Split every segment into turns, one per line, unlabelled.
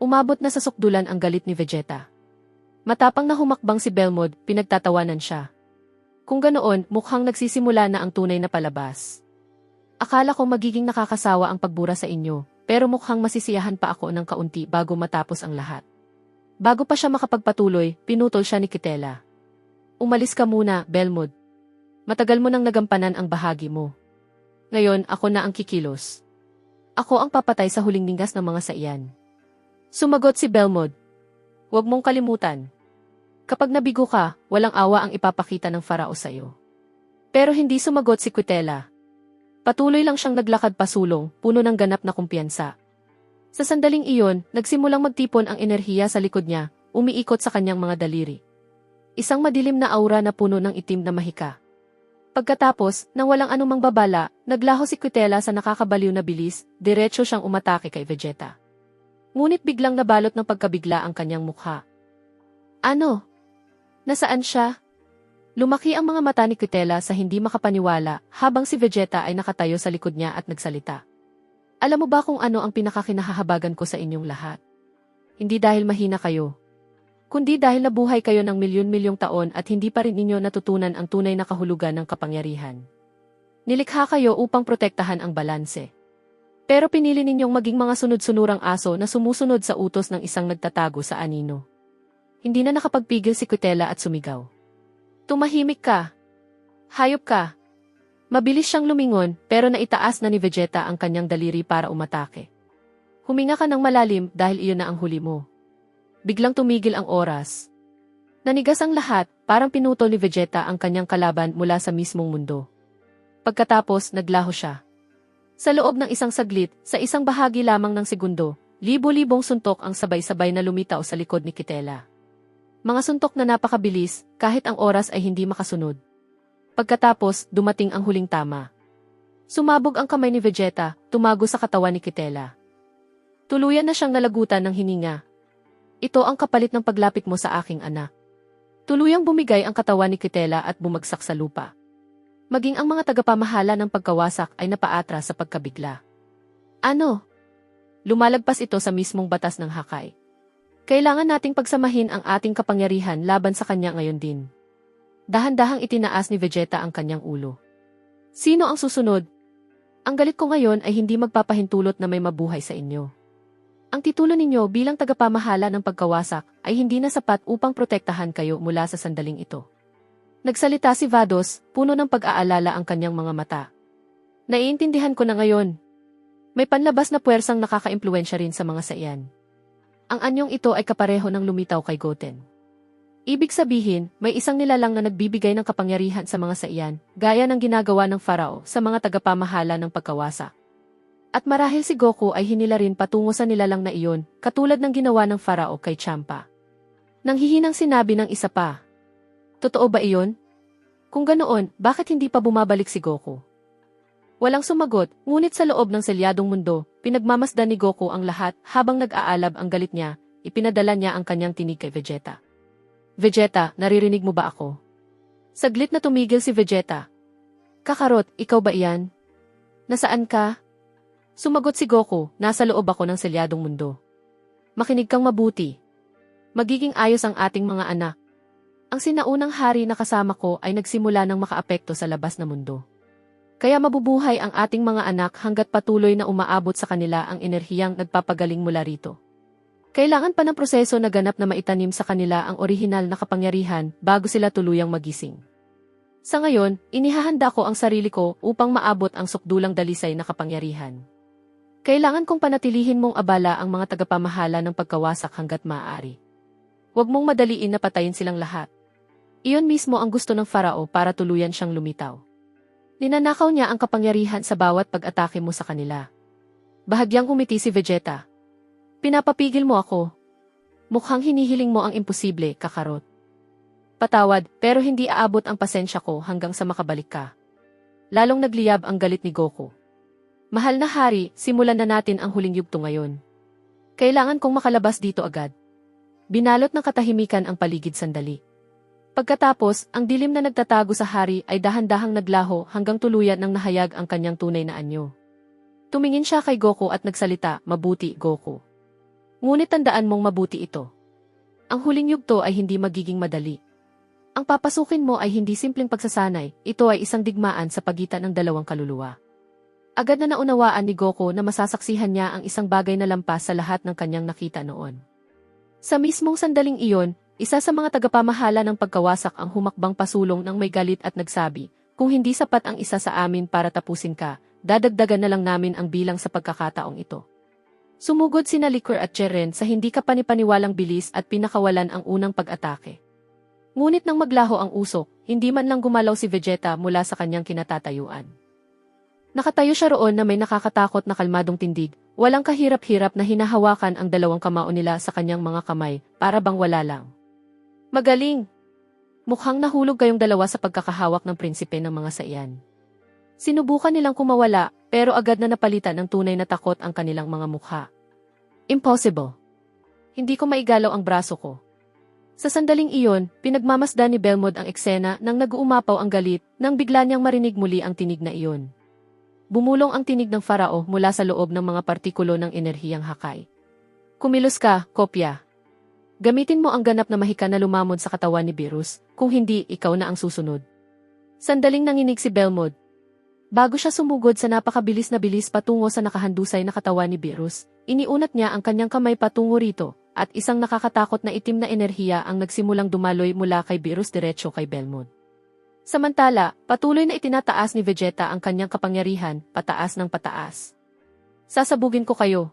Umabot na sa sukdulan ang galit ni Vegeta. Matapang na humakbang si Belmod, pinagtatawanan siya. Kung ganoon, mukhang nagsisimula na ang tunay na palabas. Akala ko magiging nakakasawa ang pagbura sa inyo, pero mukhang masisiyahan pa ako ng kaunti bago matapos ang lahat. Bago pa siya makapagpatuloy, pinutol siya ni Kitela. Umalis ka muna, Belmod. Matagal mo nang nagampanan ang bahagi mo. Ngayon, ako na ang kikilos. Ako ang papatay sa huling linggas ng mga saiyan. Sumagot si Belmod. Huwag mong kalimutan. Kapag nabigo ka, walang awa ang ipapakita ng Farao sa'yo. Pero hindi sumagot si Kitela. Patuloy lang siyang naglakad pasulong, puno ng ganap na kumpiyansa. Sa sandaling iyon, nagsimulang magtipon ang enerhiya sa likod niya, umiikot sa kanyang mga daliri. Isang madilim na aura na puno ng itim na mahika. Pagkatapos, nang walang anumang babala, naglaho si Kitela sa nakakabaliw na bilis, diretso siyang umatake kay Vegeta. Ngunit biglang nabalot ng pagkabigla ang kanyang mukha. Ano? Nasaan siya? Lumaki ang mga mata ni Kitela sa hindi makapaniwala habang si Vegeta ay nakatayo sa likod niya at nagsalita. Alam mo ba kung ano ang pinakakinahahabagan ko sa inyong lahat? Hindi dahil mahina kayo, kundi dahil nabuhay kayo ng milyon-milyong taon at hindi pa rin inyo natutunan ang tunay na kahulugan ng kapangyarihan. Nilikha kayo upang protektahan ang balanse. Pero pinili ninyong maging mga sunod-sunurang aso na sumusunod sa utos ng isang nagtatago sa anino. Hindi na nakapagpigil si Kitela at sumigaw. Tumahimik ka. Hayop ka. Mabilis siyang lumingon pero naitaas na ni Vegeta ang kanyang daliri para umatake. Huminga ka ng malalim dahil iyon na ang huli mo. Biglang tumigil ang oras. Nanigas ang lahat, parang pinutol ni Vegeta ang kanyang kalaban mula sa mismong mundo. Pagkatapos, naglaho siya. Sa loob ng isang saglit, sa isang bahagi lamang ng segundo, libo-libong suntok ang sabay-sabay na lumitaw sa likod ni Kitela. Mga suntok na napakabilis, kahit ang oras ay hindi makasunod. Pagkatapos, dumating ang huling tama. Sumabog ang kamay ni Vegeta, tumago sa katawan ni Kitela. Tuluyan na siyang nalagutan ng hininga. Ito ang kapalit ng paglapit mo sa aking anak. Tuluyang bumigay ang katawan ni Kitela at bumagsak sa lupa. Maging ang mga tagapamahala ng pagkawasak ay napaatras sa pagkabigla. Ano? Lumalagpas ito sa mismong batas ng Hakai. Kailangan nating pagsamahin ang ating kapangyarihan laban sa kanya ngayon din. Dahan-dahang itinaas ni Vegeta ang kanyang ulo. Sino ang susunod? Ang galit ko ngayon ay hindi magpapahintulot na may mabuhay sa inyo. Ang titulo ninyo bilang tagapamahala ng pagkawasak ay hindi na sapat upang protektahan kayo mula sa sandaling ito. Nagsalita si Vados, puno ng pag-aalala ang kanyang mga mata. Naiintindihan ko na ngayon. May panlabas na puwersang nakaka-impluwensya rin sa mga saiyan. Ang anyong ito ay kapareho ng lumitaw kay Goten. Ibig sabihin, may isang nilalang na nagbibigay ng kapangyarihan sa mga saiyan, gaya ng ginagawa ng Farao sa mga tagapamahala ng pagkawasak. At marahil si Goku ay hinila rin patungo sa nilalang na iyon, katulad ng ginawa ng Farao kay Champa. Nanghihinang sinabi ng isa pa. Totoo ba iyon? Kung ganoon, bakit hindi pa bumabalik si Goku? Walang sumagot, ngunit sa loob ng selyadong mundo, pinagmamasdan ni Goku ang lahat habang nag-aalab ang galit niya, ipinadala niya ang kanyang tinig kay Vegeta. Vegeta, naririnig mo ba ako? Saglit na tumigil si Vegeta. Kakarot, ikaw ba iyan? Nasaan ka? Sumagot si Goku, nasa loob ako ng selyadong mundo. Makinig kang mabuti. Magiging ayos ang ating mga anak. Ang sinaunang hari na kasama ko ay nagsimula ng makaapekto sa labas na mundo. Kaya mabubuhay ang ating mga anak hanggat patuloy na umaabot sa kanila ang enerhiyang nagpapagaling mula rito. Kailangan pa ng proseso na ganap na maitanim sa kanila ang orihinal na kapangyarihan bago sila tuluyang magising. Sa ngayon, inihahanda ko ang sarili ko upang maabot ang sukdulang dalisay na kapangyarihan. Kailangan kong panatilihin mong abala ang mga tagapamahala ng pagkawasak hanggat maaari. Huwag mong madaliin na patayin silang lahat. Iyon mismo ang gusto ng Farao para tuluyan siyang lumitaw. Ninanakaw niya ang kapangyarihan sa bawat pag-atake mo sa kanila. Bahagyang umiti si Vegeta. Pinapapigil mo ako. Mukhang hinihiling mo ang imposible, Kakarot. Patawad, pero hindi aabot ang pasensya ko hanggang sa makabalik ka. Lalong nagliyab ang galit ni Goku. Mahal na hari, simulan na natin ang huling yugto ngayon. Kailangan kong makalabas dito agad. Binalot ng katahimikan ang paligid sandali. Pagkatapos, ang dilim na nagtatago sa hari ay dahan-dahang naglaho hanggang tuluyan ng nahayag ang kanyang tunay na anyo. Tumingin siya kay Goku at nagsalita, "Mabuti, Goku. Ngunit tandaan mong mabuti ito. Ang huling yugto ay hindi magiging madali. Ang papasukin mo ay hindi simpleng pagsasanay, ito ay isang digmaan sa pagitan ng dalawang kaluluwa. Agad na naunawaan ni Goku na masasaksihan niya ang isang bagay na lampas sa lahat ng kanyang nakita noon. Sa mismong sandaling iyon, isa sa mga tagapamahala ng pagkawasak ang humakbang pasulong ng may galit at nagsabi, "Kung hindi sapat ang isa sa amin para tapusin ka, dadagdagan na lang namin ang bilang sa pagkakataong ito." Sumugod sina Liquor at Cheren sa hindi kapanipaniwalang bilis at pinakawalan ang unang pag-atake. Ngunit nang maglaho ang usok, hindi man lang gumalaw si Vegeta mula sa kanyang kinatatayuan. Nakatayo siya roon na may nakakatakot na kalmadong tindig, walang kahirap-hirap na hinahawakan ang dalawang kamao nila sa kanyang mga kamay, para bang wala lang. Magaling! Mukhang nahulog kayong dalawa sa pagkakahawak ng prinsipe ng mga saiyan. Sinubukan nilang kumawala, pero agad na napalitan ng tunay na takot ang kanilang mga mukha. Impossible! Hindi ko maigalaw ang braso ko. Sa sandaling iyon, pinagmamasdan ni Belmod ang eksena nang nag-uumapaw ang galit nang bigla niyang marinig muli ang tinig na iyon. Bumulong ang tinig ng Farao mula sa loob ng mga partikulo ng enerhiyang hakay. Kumilos ka, kopya. Gamitin mo ang ganap na mahika na lumamod sa katawan ni Beerus, kung hindi, ikaw na ang susunod. Sandaling nanginig si Belmod. Bago siya sumugod sa napakabilis na bilis patungo sa nakahandusay na katawan ni Beerus, iniunat niya ang kanyang kamay patungo rito, at isang nakakatakot na itim na enerhiya ang nagsimulang dumaloy mula kay Beerus diretso kay Belmod. Samantala, patuloy na itinataas ni Vegeta ang kanyang kapangyarihan, pataas ng pataas. Sasabugin ko kayo.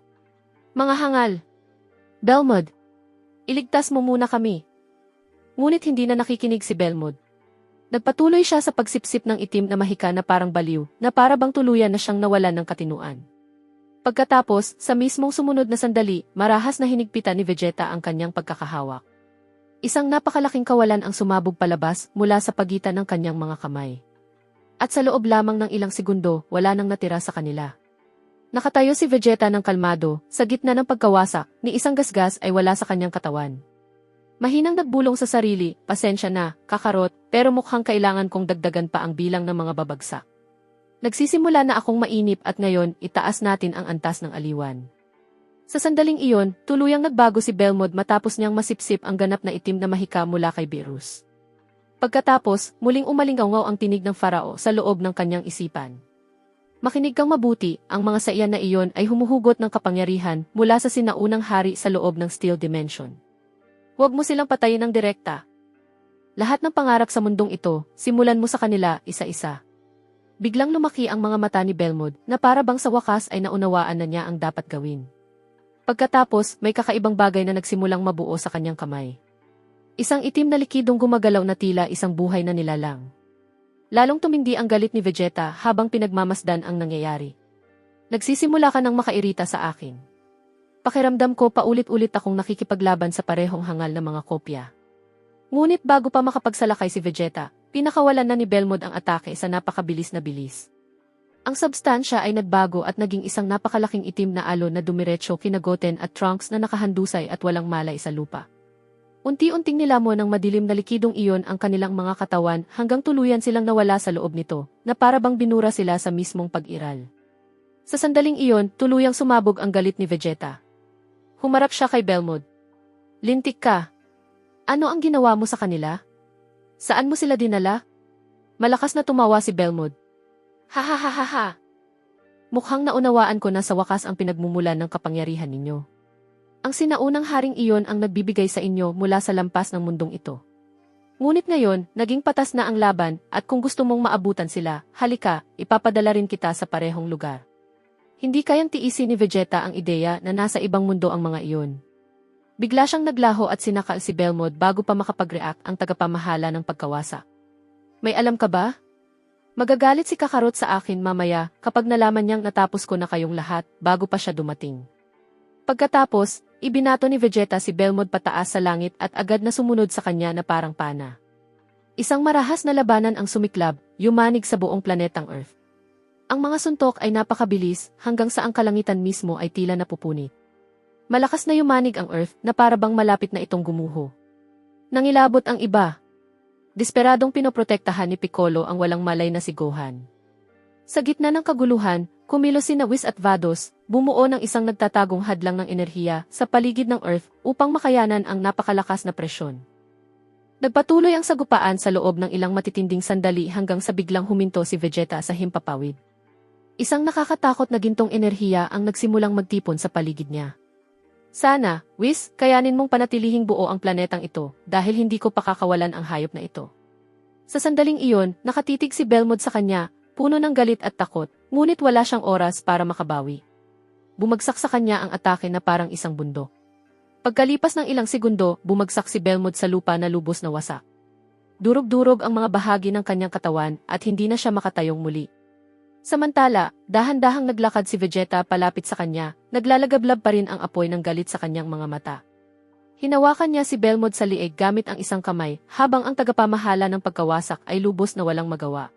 Mga hangal. Belmod, iligtas mo muna kami. Ngunit hindi na nakikinig si Belmod. Nagpatuloy siya sa pagsipsip ng itim na mahika na parang baliw, na para bang tuluyan na siyang nawalan ng katinuan. Pagkatapos, sa mismong sumunod na sandali, marahas na hinigpitan ni Vegeta ang kanyang pagkakahawak. Isang napakalaking kawalan ang sumabog palabas mula sa pagitan ng kanyang mga kamay. At sa loob lamang ng ilang segundo, wala nang natira sa kanila. Nakatayo si Vegeta ng kalmado, sa gitna ng pagkawasak, ni isang gasgas ay wala sa kanyang katawan. Mahinang nagbulong sa sarili, pasensya na, Kakarot, pero mukhang kailangan kong dagdagan pa ang bilang ng mga babagsak. Nagsisimula na akong mainip at ngayon, itaas natin ang antas ng aliwan. Sa sandaling iyon, tuluyang nagbago si Belmod matapos niyang masipsip ang ganap na itim na mahika mula kay Beerus. Pagkatapos, muling umalingaw ang tinig ng Farao sa loob ng kanyang isipan. Makinig kang mabuti, ang mga saiyan na iyon ay humuhugot ng kapangyarihan mula sa sinaunang hari sa loob ng Steel Dimension. Huwag mo silang patayin ng direkta. Lahat ng pangarap sa mundong ito, simulan mo sa kanila isa-isa. Biglang lumaki ang mga mata ni Belmod na para bang sa wakas ay naunawaan na niya ang dapat gawin. Pagkatapos, may kakaibang bagay na nagsimulang mabuo sa kanyang kamay. Isang itim na likidong gumagalaw na tila isang buhay na nilalang. Lalong tumindi ang galit ni Vegeta habang pinagmamasdan ang nangyayari. Nagsisimula ka ng makairita sa akin. Pakiramdam ko paulit-ulit akong nakikipaglaban sa parehong hangal na mga kopya. Ngunit bago pa makapagsalakay si Vegeta, pinakawalan na ni Belmod ang atake sa napakabilis na bilis. Ang substansya ay nagbago at naging isang napakalaking itim na alon na dumiretso kina Goten at Trunks na nakahandusay at walang malay sa lupa. Unti-unting nilamon ng madilim na likidong iyon ang kanilang mga katawan hanggang tuluyan silang nawala sa loob nito, na para bang binura sila sa mismong pag-iral. Sa sandaling iyon, tuluyang sumabog ang galit ni Vegeta. Humarap siya kay Belmod. Lintik ka. Ano ang ginawa mo sa kanila? Saan mo sila dinala? Malakas na tumawa si Belmod. Ha. Mukhang naunawaan ko na sa wakas ang pinagmumulan ng kapangyarihan ninyo. Ang sinaunang haring iyon ang nagbibigay sa inyo mula sa lampas ng mundong ito. Ngunit ngayon, naging patas na ang laban at kung gusto mong maabutan sila, halika, ipapadala rin kita sa parehong lugar. Hindi kayang tiisin ni Vegeta ang ideya na nasa ibang mundo ang mga iyon. Bigla siyang naglaho at sinakal si Belmod bago pa makapag-react ang tagapamahala ng pagkawasak. May alam ka ba? Magagalit si Kakarot sa akin mamaya kapag nalaman niyang natapos ko na kayong lahat bago pa siya dumating. Pagkatapos, ibinato ni Vegeta si Belmod pataas sa langit at agad na sumunod sa kanya na parang pana. Isang marahas na labanan ang sumiklab, yumanig sa buong planetang Earth. Ang mga suntok ay napakabilis hanggang sa ang kalangitan mismo ay tila napupunit. Malakas na yumanig ang Earth na para bang malapit na itong gumuho. Nangilabot ang iba. Desperadong pinoprotektahan ni Piccolo ang walang malay na si Gohan. Sa gitna ng kaguluhan, kumilos sina Whis at Vados, bumuo ng isang nagtatagong hadlang ng enerhiya sa paligid ng Earth upang makayanan ang napakalakas na presyon. Nagpatuloy ang sagupaan sa loob ng ilang matitinding sandali hanggang sa biglang huminto si Vegeta sa himpapawid. Isang nakakatakot na gintong enerhiya ang nagsimulang magtipon sa paligid niya. Sana, Whis, kayanin mong panatilihing buo ang planetang ito dahil hindi ko pakakawalan ang hayop na ito. Sa sandaling iyon, nakatitig si Belmod sa kanya, puno ng galit at takot, ngunit wala siyang oras para makabawi. Bumagsak sa kanya ang atake na parang isang bundok. Pagkalipas ng ilang segundo, bumagsak si Belmod sa lupa na lubos na wasak. Durog-durog ang mga bahagi ng kanyang katawan at hindi na siya makatayong muli. Samantala, dahan-dahang naglakad si Vegeta palapit sa kanya, naglalagablab pa rin ang apoy ng galit sa kanyang mga mata. Hinawakan niya si Belmod sa liig gamit ang isang kamay, habang ang tagapamahala ng pagkawasak ay lubos na walang magawa.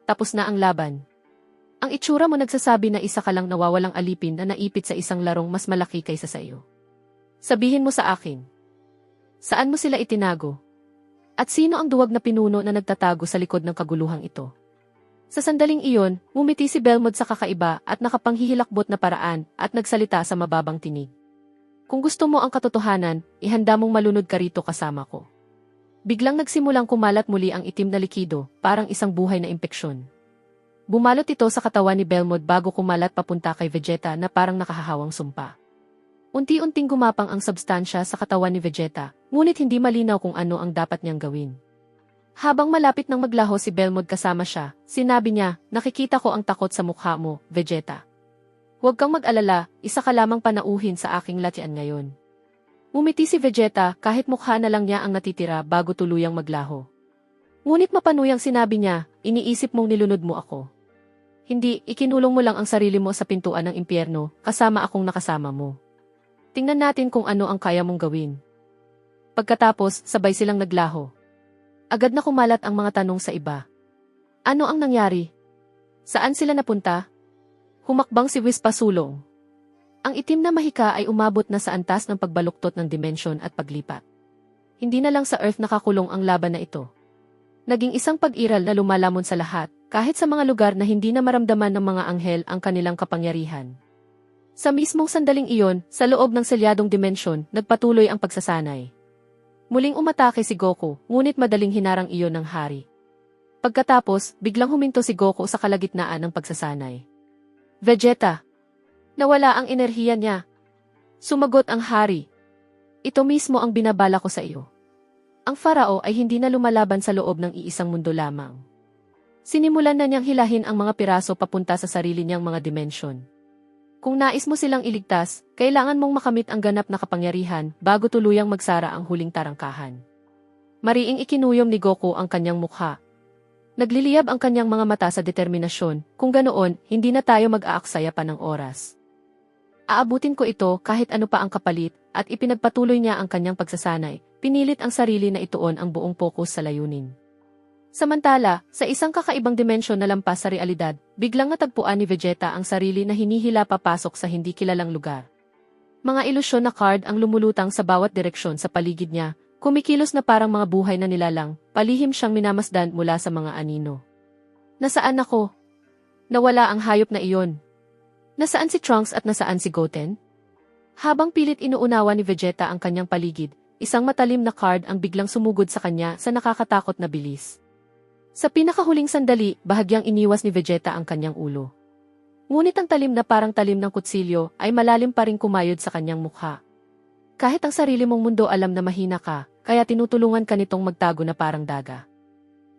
Tapos na ang laban. Ang itsura mo nagsasabi na isa ka lang nawawalang alipin na naipit sa isang larong mas malaki kaysa sa iyo. Sabihin mo sa akin. Saan mo sila itinago? At sino ang duwag na pinuno na nagtatago sa likod ng kaguluhang ito? Sa sandaling iyon, ngumiti si Belmod sa kakaiba at nakapanghihilakbot na paraan at nagsalita sa mababang tinig. Kung gusto mo ang katotohanan, ihanda mong malunod ka rito kasama ko. Biglang nagsimulang kumalat muli ang itim na likido, parang isang buhay na impeksyon. Bumalot ito sa katawan ni Belmod bago kumalat papunta kay Vegeta na parang nakahahawang sumpa. Unti-unting gumapang ang substansya sa katawan ni Vegeta, ngunit hindi malinaw kung ano ang dapat niyang gawin. Habang malapit nang maglaho si Belmod kasama siya, sinabi niya, nakikita ko ang takot sa mukha mo, Vegeta. Huwag kang mag-alala, isa ka lamang panauhin sa aking latian ngayon. Umiti si Vegeta kahit mukha na lang niya ang natitira bago tuluyang maglaho. Ngunit mapanuyang sinabi niya, iniisip mong nilunod mo ako. Hindi, ikinulong mo lang ang sarili mo sa pintuan ng impyerno, kasama akong nakasama mo. Tingnan natin kung ano ang kaya mong gawin. Pagkatapos, sabay silang naglaho. Agad na kumalat ang mga tanong sa iba. Ano ang nangyari? Saan sila napunta? Humakbang si Whis pasulong. Ang itim na mahika ay umabot na sa antas ng pagbaluktot ng dimensyon at paglipat. Hindi na lang sa Earth nakakulong ang laban na ito. Naging isang pag-iral na lumalamon sa lahat, kahit sa mga lugar na hindi na maramdaman ng mga anghel ang kanilang kapangyarihan. Sa mismong sandaling iyon, sa loob ng selyadong dimensyon, nagpatuloy ang pagsasanay. Muling umatake si Goku, ngunit madaling hinarang iyon ng hari. Pagkatapos, biglang huminto si Goku sa kalagitnaan ng pagsasanay. Vegeta! Nawala ang enerhiya niya. Sumagot ang hari. Ito mismo ang binabala ko sa iyo. Ang Farao ay hindi na lumalaban sa loob ng iisang mundo lamang. Sinimulan na niyang hilahin ang mga piraso papunta sa sarili niyang mga dimensyon. Kung nais mo silang iligtas, kailangan mong makamit ang ganap na kapangyarihan bago tuluyang magsara ang huling tarangkahan. Mariing ikinuyom ni Goku ang kanyang mukha. Nagliliyab ang kanyang mga mata sa determinasyon, kung ganoon, hindi na tayo mag-aaksaya pa ng oras. Aabutin ko ito kahit ano pa ang kapalit, at ipinagpatuloy niya ang kanyang pagsasanay, pinilit ang sarili na ituon ang buong pokus sa layunin. Samantala, sa isang kakaibang dimensyon na lampas sa realidad, biglang natagpuan ni Vegeta ang sarili na hinihila papasok sa hindi kilalang lugar. Mga ilusyon na card ang lumulutang sa bawat direksyon sa paligid niya, kumikilos na parang mga buhay na nilalang, palihim siyang minamasdan mula sa mga anino. Nasaan ako? Nawala ang hayop na iyon. Nasaan si Trunks at nasaan si Goten? Habang pilit inuunawa ni Vegeta ang kanyang paligid, isang matalim na card ang biglang sumugod sa kanya sa nakakatakot na bilis. Sa pinakahuling sandali, bahagyang iniwas ni Vegeta ang kanyang ulo. Ngunit ang talim na parang talim ng kutsilyo ay malalim pa ring kumayod sa kanyang mukha. Kahit ang sarili mong mundo alam na mahina ka, kaya tinutulungan ka nitong magtago na parang daga.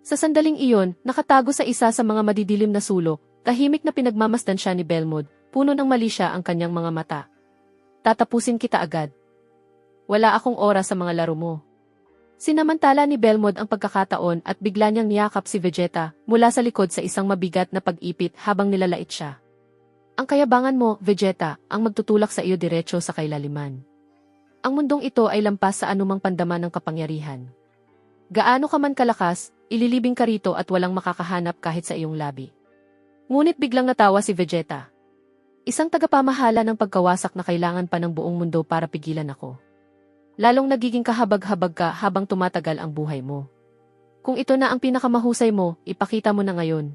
Sa sandaling iyon, nakatago sa isa sa mga madidilim na sulok, tahimik na pinagmamasdan siya ni Belmod, puno ng mali siya ang kanyang mga mata. Tatapusin kita agad. Wala akong oras sa mga laro mo. Sinamantala ni Belmod ang pagkakataon at bigla niyang niyakap si Vegeta mula sa likod sa isang mabigat na pag-ipit habang nilalait siya. Ang kayabangan mo, Vegeta, ang magtutulak sa iyo diretso sa kailaliman. Ang mundong ito ay lampas sa anumang pandaman ng kapangyarihan. Gaano ka man kalakas, ililibing ka rito at walang makakahanap kahit sa iyong labi. Ngunit biglang natawa si Vegeta. Isang tagapamahala ng pagkawasak na kailangan pa ng buong mundo para pigilan ako. Lalong nagiging kahabag-habag ka habang tumatagal ang buhay mo. Kung ito na ang pinakamahusay mo, ipakita mo na ngayon.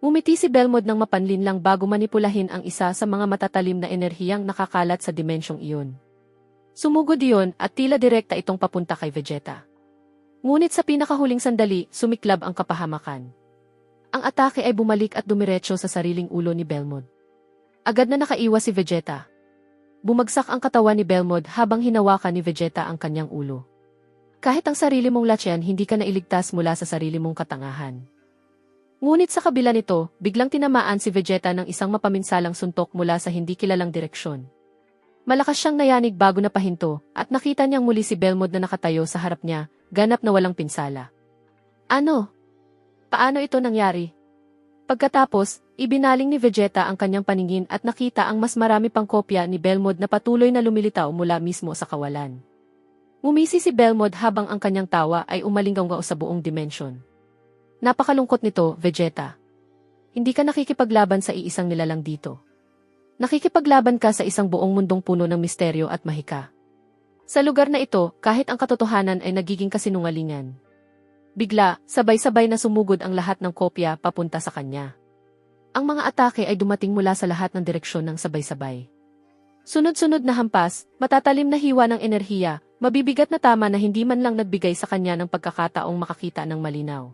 Umiti si Belmod ng mapanlinlang bago manipulahin ang isa sa mga matatalim na enerhiyang nakakalat sa dimensyong iyon. Sumugod iyon at tila direkta itong papunta kay Vegeta. Ngunit sa pinakahuling sandali, sumiklab ang kapahamakan. Ang atake ay bumalik at dumiretso sa sariling ulo ni Belmod. Agad na nakaiwas si Vegeta. Bumagsak ang katawan ni Belmod habang hinawakan ni Vegeta ang kanyang ulo. Kahit ang sarili mong Latian, hindi ka nailigtas mula sa sarili mong katangahan. Ngunit sa kabila nito, biglang tinamaan si Vegeta ng isang mapaminsalang suntok mula sa hindi kilalang direksyon. Malakas siyang nayanig bago napahinto at nakita niyang muli si Belmod na nakatayo sa harap niya, ganap na walang pinsala. Ano? Paano ito nangyari? Pagkatapos, ibinaling ni Vegeta ang kanyang paningin at nakita ang mas marami pang kopya ni Belmod na patuloy na lumilitaw mula mismo sa kawalan. Ngumisi si Belmod habang ang kanyang tawa ay umalinggaw sa buong dimensyon. Napakalungkot nito, Vegeta. Hindi ka nakikipaglaban sa iisang nilalang dito. Nakikipaglaban ka sa isang buong mundong puno ng misteryo at mahika. Sa lugar na ito, kahit ang katotohanan ay nagiging kasinungalingan. Bigla, sabay-sabay na sumugod ang lahat ng kopya papunta sa kanya. Ang mga atake ay dumating mula sa lahat ng direksyon ng sabay-sabay. Sunod-sunod na hampas, matatalim na hiwa ng enerhiya, mabibigat na tama na hindi man lang nagbigay sa kanya ng pagkakataong makakita ng malinaw.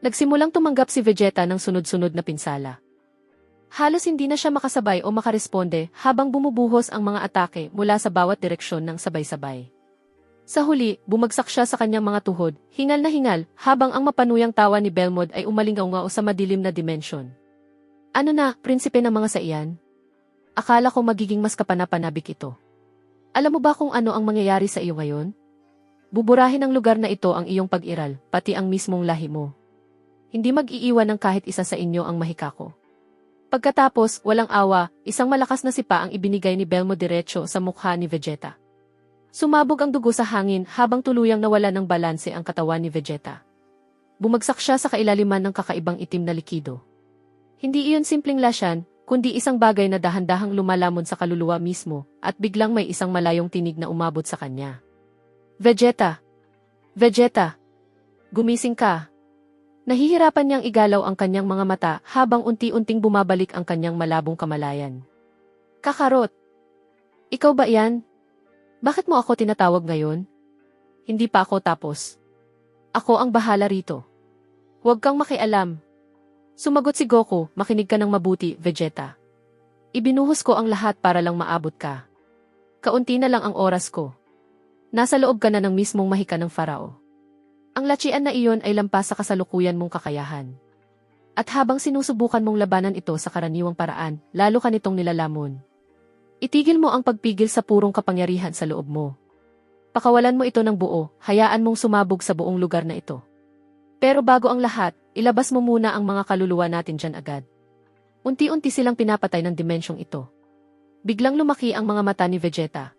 Nagsimulang tumanggap si Vegeta ng sunod-sunod na pinsala. Halos hindi na siya makasabay o makaresponde habang bumubuhos ang mga atake mula sa bawat direksyon ng sabay-sabay. Sa huli, bumagsak siya sa kanyang mga tuhod, hingal na hingal, habang ang mapanuyang tawa ni Belmod ay umalingaw sa madilim na dimensyon. Ano na, prinsipe ng mga saiyan? Akala ko magiging mas kapanapanabik ito. Alam mo ba kung ano ang mangyayari sa iyo ngayon? Buburahin ng lugar na ito ang iyong pag-iral, pati ang mismong lahi mo. Hindi mag-iiwan ng kahit isa sa inyo ang mahika ko. Pagkatapos, walang awa, isang malakas na sipa ang ibinigay ni Belmod diretso sa mukha ni Vegeta. Sumabog ang dugo sa hangin habang tuluyang nawala ng balanse ang katawan ni Vegeta. Bumagsak siya sa kailaliman ng kakaibang itim na likido. Hindi iyon simpleng lasyan, kundi isang bagay na dahan-dahang lumalamon sa kaluluwa mismo at biglang may isang malayong tinig na umabot sa kanya. Vegeta! Vegeta! Gumising ka! Nahihirapan niyang igalaw ang kanyang mga mata habang unti-unting bumabalik ang kanyang malabong kamalayan. Kakarot! Ikaw ba yan? Bakit mo ako tinatawag ngayon? Hindi pa ako tapos. Ako ang bahala rito. Huwag kang makialam. Sumagot si Goku, makinig ka ng mabuti, Vegeta. Ibinuhos ko ang lahat para lang maabot ka. Kaunti na lang ang oras ko. Nasa loob ka na ng mismong mahika ng Farao. Ang lachian na iyon ay lampas sa kasalukuyan mong kakayahan. At habang sinusubukan mong labanan ito sa karaniwang paraan, lalo ka nitong nilalamon. Itigil mo ang pagpigil sa purong kapangyarihan sa loob mo. Pakawalan mo ito ng buo, hayaan mong sumabog sa buong lugar na ito. Pero bago ang lahat, ilabas mo muna ang mga kaluluwa natin dyan agad. Unti-unti silang pinapatay ng dimensyong ito. Biglang lumaki ang mga mata ni Vegeta.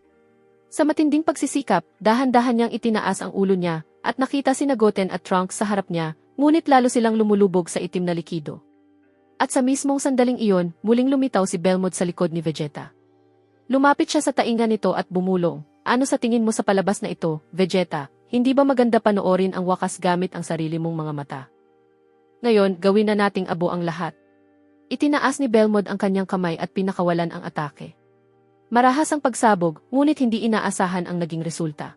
Sa matinding pagsisikap, dahan-dahan niyang itinaas ang ulo niya at nakita sina Goten at Trunks sa harap niya, ngunit lalo silang lumulubog sa itim na likido. At sa mismong sandaling iyon, muling lumitaw si Belmod sa likod ni Vegeta. Lumapit siya sa tainga nito at bumulong. Ano sa tingin mo sa palabas na ito, Vegeta? Hindi ba maganda panoorin ang wakas gamit ang sarili mong mga mata? Ngayon, gawin na nating abo ang lahat. Itinaas ni Belmod ang kanyang kamay at pinakawalan ang atake. Marahas ang pagsabog, ngunit hindi inaasahan ang naging resulta.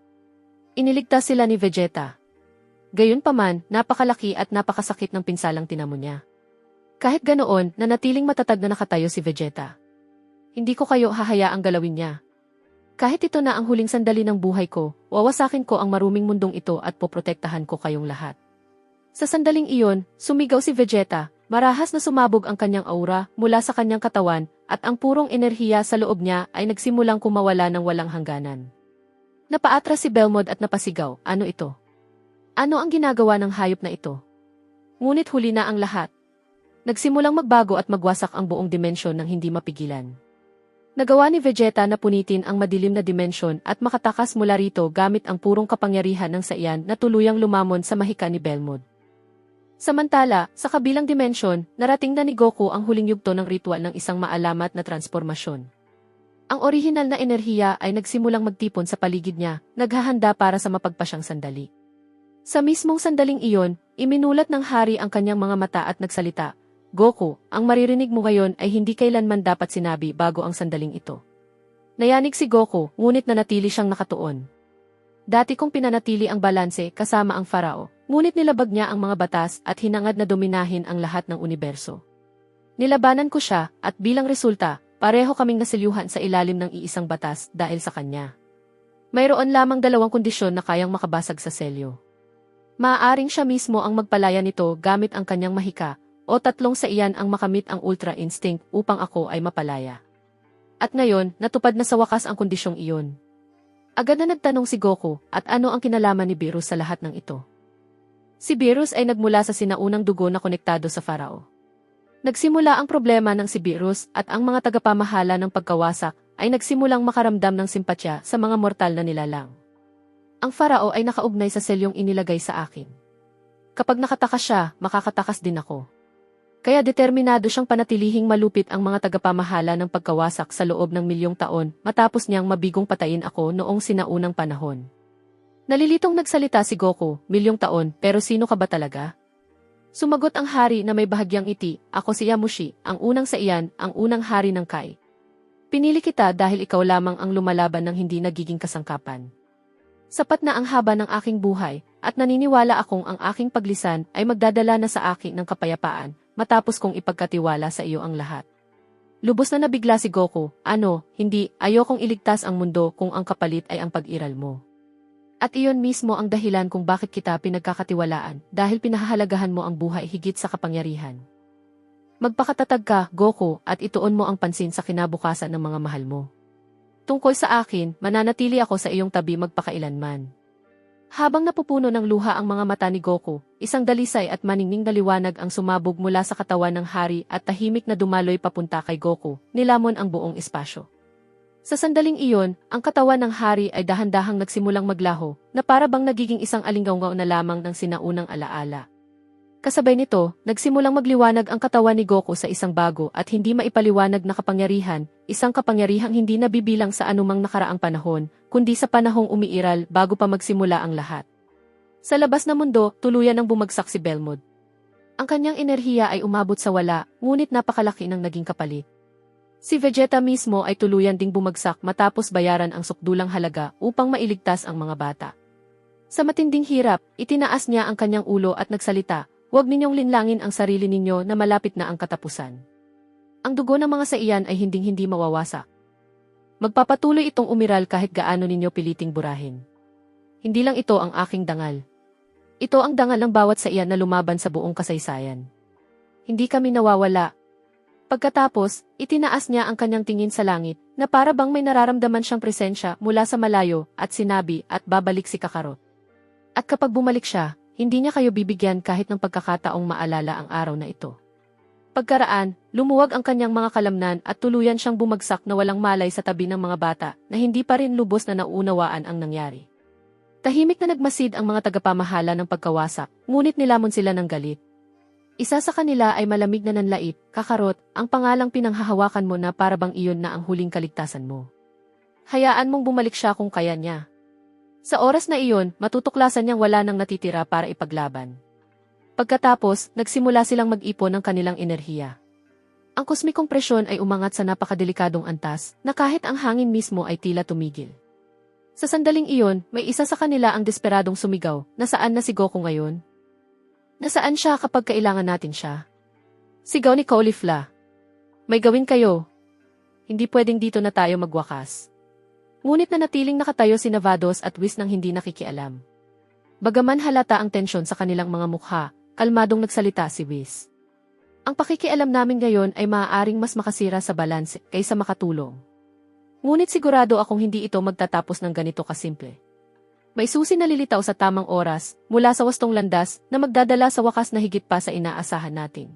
Iniligtas sila ni Vegeta. Gayunpaman, napakalaki at napakasakit ng pinsalang tinamo niya. Kahit ganoon, nanatiling matatag na nakatayo si Vegeta. Hindi ko kayo hahayaang galawin niya. Kahit ito na ang huling sandali ng buhay ko, wawasakin ko ang maruming mundong ito at poprotektahan ko kayong lahat. Sa sandaling iyon, sumigaw si Vegeta, marahas na sumabog ang kanyang aura mula sa kanyang katawan at ang purong enerhiya sa loob niya ay nagsimulang kumawala ng walang hangganan. Napaatras si Belmod at napasigaw, ano ito? Ano ang ginagawa ng hayop na ito? Ngunit huli na ang lahat. Nagsimulang magbago at magwasak ang buong dimensyon ng hindi mapigilan. Nagawa ni Vegeta na punitin ang madilim na dimensyon at makatakas mula rito gamit ang purong kapangyarihan ng Saiyan na tuluyang lumamon sa mahika ni Belmod. Samantala, sa kabilang dimensyon, narating na ni Goku ang huling yugto ng ritual ng isang maalamat na transformasyon. Ang orihinal na enerhiya ay nagsimulang magtipon sa paligid niya, naghahanda para sa mapagpasyang sandali. Sa mismong sandaling iyon, iminulat ng hari ang kanyang mga mata at nagsalita, Goku, ang maririnig mo ngayon ay hindi kailanman dapat sinabi bago ang sandaling ito. Nayanig si Goku, ngunit nanatili siyang nakatuon. Dati kong pinanatili ang balanse kasama ang Farao, ngunit nilabag niya ang mga batas at hinangad na dominahin ang lahat ng universo. Nilabanan ko siya, at bilang resulta, pareho kaming nasilyuhan sa ilalim ng iisang batas dahil sa kanya. Mayroon lamang dalawang kondisyon na kayang makabasag sa selyo. Maaaring siya mismo ang magpalaya nito gamit ang kanyang mahika, o tatlong sa iyan ang makamit ang Ultra Instinct upang ako ay mapalaya. At ngayon, natupad na sa wakas ang kondisyong iyon. Agad na nagtanong si Goku, at ano ang kinalaman ni Beerus sa lahat ng ito? Si Beerus ay nagmula sa sinaunang dugo na konektado sa Farao. Nagsimula ang problema ng si Beerus at ang mga tagapamahala ng pagkawasak ay nagsimulang makaramdam ng simpatya sa mga mortal na nilalang. Ang Farao ay nakaugnay sa selyong inilagay sa akin. Kapag nakatakas siya, makakatakas din ako. Kaya determinado siyang panatilihing malupit ang mga tagapamahala ng pagkawasak sa loob ng milyong taon matapos niyang mabigong patayin ako noong sinaunang panahon. Nalilitong nagsalita si Goku, milyong taon, pero sino ka ba talaga? Sumagot ang hari na may bahagyang ngiti, ako si Yamushi, ang unang sa iyan, ang unang hari ng Kai. Pinili kita dahil ikaw lamang ang lumalaban ng hindi nagiging kasangkapan. Sapat na ang haba ng aking buhay, at naniniwala akong ang aking paglisan ay magdadala na sa akin ng kapayapaan, matapos kong ipagkatiwala sa iyo ang lahat. Lubos na nabigla si Goku, hindi, ayokong iligtas ang mundo kung ang kapalit ay ang pag-iral mo. At iyon mismo ang dahilan kung bakit kita pinagkakatiwalaan, dahil pinahahalagahan mo ang buhay higit sa kapangyarihan. Magpakatatag ka, Goku, at ituon mo ang pansin sa kinabukasan ng mga mahal mo. Tungkol sa akin, mananatili ako sa iyong tabi magpakailanman. Habang napupuno ng luha ang mga mata ni Goku, isang dalisay at maningning na liwanag ang sumabog mula sa katawan ng hari at tahimik na dumaloy papunta kay Goku, nilamon ang buong espasyo. Sa sandaling iyon, ang katawan ng hari ay dahan-dahang nagsimulang maglaho, na para bang nagiging isang alinggaw na lamang ng sinaunang alaala. Kasabay nito, nagsimulang magliwanag ang katawan ni Goku sa isang bago at hindi maipaliwanag na kapangyarihan, isang kapangyarihang hindi nabibilang sa anumang nakaraang panahon, kundi sa panahong umiiral bago pa magsimula ang lahat. Sa labas na mundo, tuluyan ng bumagsak si Belmod. Ang kanyang enerhiya ay umabot sa wala, ngunit napakalaki ng naging kapalit. Si Vegeta mismo ay tuluyan ding bumagsak matapos bayaran ang sukdulang halaga upang mailigtas ang mga bata. Sa matinding hirap, itinaas niya ang kanyang ulo at nagsalita, huwag ninyong linlangin ang sarili ninyo na malapit na ang katapusan. Ang dugo ng mga sa iyan ay hinding-hindi mawawasak. Magpapatuloy itong umiral kahit gaano ninyo piliting burahin. Hindi lang ito ang aking dangal. Ito ang dangal ng bawat sa iyan na lumaban sa buong kasaysayan. Hindi kami nawawala. Pagkatapos, itinaas niya ang kanyang tingin sa langit, na para bang may nararamdaman siyang presensya mula sa malayo, at sinabi, at babalik si Kakarot. At kapag bumalik siya, hindi niya kayo bibigyan kahit ng pagkakataong maalala ang araw na ito. Pagkaraan, lumuwag ang kanyang mga kalamnan at tuluyan siyang bumagsak na walang malay sa tabi ng mga bata na hindi pa rin lubos na naunawaan ang nangyari. Tahimik na nagmasid ang mga tagapamahala ng pagkawasak, ngunit nilamon sila ng galit. Isa sa kanila ay malamig na nanlait, Kakarot, ang pangalang pinanghahawakan mo na para bang iyon na ang huling kaligtasan mo. Hayaan mong bumalik siya kung kaya niya. Sa oras na iyon, matutuklasan niyang wala nang natitira para ipaglaban. Pagkatapos, nagsimula silang mag-ipon ng kanilang enerhiya. Ang kosmikong presyon ay umangat sa napakadelikadong antas, na kahit ang hangin mismo ay tila tumigil. Sa sandaling iyon, may isa sa kanila ang desperadong sumigaw, nasaan na si Goku ngayon? Nasaan siya kapag kailangan natin siya? Sigaw ni Caulifla. May gawin kayo. Hindi pwedeng dito na tayo magwakas. Ngunit nanatiling nakatayo si Navados at Whis nang hindi nakikialam. Bagaman halata ang tensyon sa kanilang mga mukha, kalmadong nagsalita si Whis. Ang pakikialam namin ngayon ay maaaring mas makasira sa balanse kaysa makatulong. Ngunit sigurado akong hindi ito magtatapos ng ganito kasimple. May susi na lilitaw sa tamang oras, mula sa wastong landas, na magdadala sa wakas na higit pa sa inaasahan natin.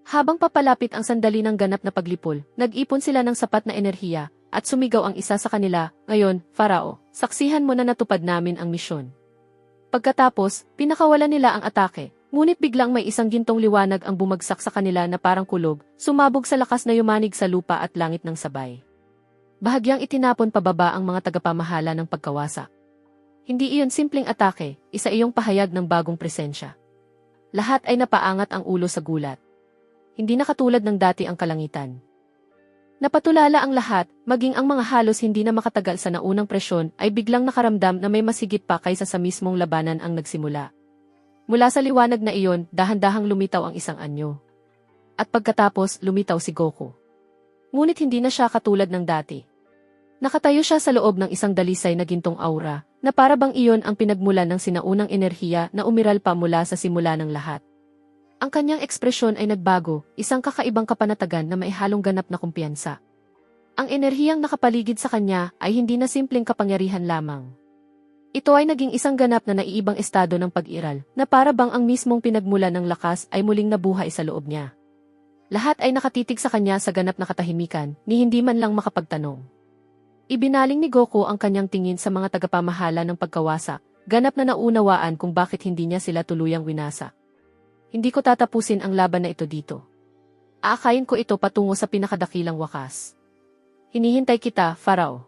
Habang papalapit ang sandali ng ganap na paglipol, nag-ipon sila ng sapat na enerhiya, at sumigaw ang isa sa kanila, ngayon, Farao, saksihan mo na natupad namin ang misyon. Pagkatapos, pinakawalan nila ang atake, ngunit biglang may isang gintong liwanag ang bumagsak sa kanila na parang kulog, sumabog sa lakas na yumanig sa lupa at langit ng sabay. Bahagyang itinapon pababa ang mga tagapamahala ng pagkawasak. Hindi iyon simpleng atake, isa iyong pahayag ng bagong presensya. Lahat ay napaangat ang ulo sa gulat. hindi na katulad ng dati ang kalangitan. Napatulala ang lahat, maging ang mga halos hindi na makatagal sa naunang presyon ay biglang nakaramdam na may masigit pa kaysa sa mismong labanan ang nagsimula. Mula sa liwanag na iyon, dahan-dahang lumitaw ang isang anyo. At pagkatapos, lumitaw si Goku. Ngunit hindi na siya katulad ng dati. Nakatayo siya sa loob ng isang dalisay na gintong aura, na para bang iyon ang pinagmulan ng sinaunang enerhiya na umiral pa mula sa simula ng lahat. Ang kanyang ekspresyon ay nagbago, isang kakaibang kapanatagan na maihalong ganap na kumpiyansa. Ang enerhiyang nakapaligid sa kanya ay hindi na simpleng kapangyarihan lamang. Ito ay naging isang ganap na naiibang estado ng pag-iral, na para bang ang mismong pinagmulan ng lakas ay muling nabuhay sa loob niya. Lahat ay nakatitig sa kanya sa ganap na katahimikan, ni hindi man lang makapagtanong. Ibinaling ni Goku ang kanyang tingin sa mga tagapamahala ng pagkawasak, ganap na naunawaan kung bakit hindi niya sila tuluyang winasak. Hindi ko tatapusin ang laban na ito dito. Aakayin ko ito patungo sa pinakadakilang wakas. Hinihintay kita, Pharaoh.